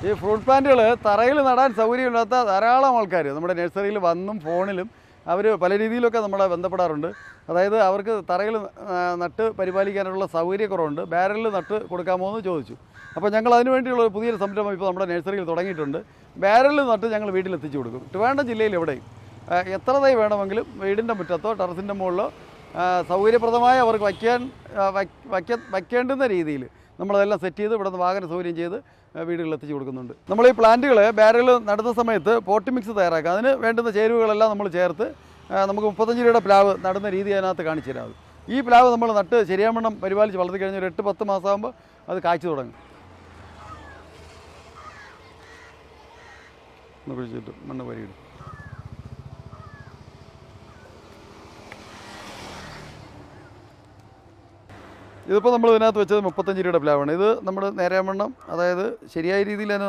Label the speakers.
Speaker 1: ഈ ഫ്രൂട്ട് പ്ലാന്റുകൾ തറയിൽ നടാൻ സൗകര്യമില്ലാത്ത ധാരാളം ആൾക്കാർ നമ്മുടെ നഴ്സറിയിൽ വന്നും ഫോണിലും അവർ പല രീതിയിലൊക്കെ നമ്മളെ ബന്ധപ്പെടാറുണ്ട്. അതായത് അവർക്ക് തറയിൽ നട്ട് പരിപാലിക്കാനുള്ള സൗകര്യക്കുറവുണ്ട്, ബാരലിൽ നട്ട് കൊടുക്കാമോ എന്ന് ചോദിച്ചു. അപ്പോൾ ഞങ്ങൾ അതിനു വേണ്ടിയുള്ള ഒരു പുതിയൊരു സംരംഭം ഇപ്പോൾ നമ്മുടെ നഴ്സറിയിൽ തുടങ്ങിയിട്ടുണ്ട്. ബാരലിൽ നട്ട് ഞങ്ങൾ വീട്ടിലെത്തിച്ചു കൊടുക്കും. ട്രിവാൻഡ്രം ജില്ലയിൽ എവിടെയും എത്ര തൈ വേണമെങ്കിലും വീടിൻ്റെ മുറ്റത്തോ ടെറസിൻ്റെ മുകളിലോ സൗകര്യപ്രദമായി അവർക്ക് വയ്ക്കേണ്ടുന്ന രീതിയിൽ നമ്മളതെല്ലാം സെറ്റ് ചെയ്ത് ഇവിടെ നിന്ന് വാഹന സൗകര്യം ചെയ്ത് വീടുകളിൽ എത്തിച്ചു കൊടുക്കുന്നുണ്ട്. നമ്മൾ ഈ പ്ലാന്റുകൾ ബാരൽ നടുന്ന സമയത്ത് പോട്ടി മിക്സ് തയ്യാറാക്കുക. അതിന് വേണ്ടുന്ന ചേരുവകളെല്ലാം നമ്മൾ ചേർത്ത് നമുക്ക് 35 രൂപയുടെ പ്ലാവ് നടുന്ന രീതി അതിനകത്ത് കാണിച്ചു തരാം. ഈ പ്ലാവ് നമ്മൾ നട്ട് ശരിയാവണ്ണം പരിപാലിച്ച് വളർത്തി കഴിഞ്ഞാൽ ഒരു 8-10 മാസമാകുമ്പോൾ അത് കായ്ച്ചു തുടങ്ങും. കുഴിച്ചിട്ട് മണ്ണ് പരിയിടും. ഇതിപ്പോൾ നമ്മൾ ഇതിനകത്ത് വെച്ചത് 35 രൂപയുടെ പ്ലാവാണ്. ഇത് നമ്മൾ നേരാവണ്ണം, അതായത് ശരിയായ രീതിയിൽ തന്നെ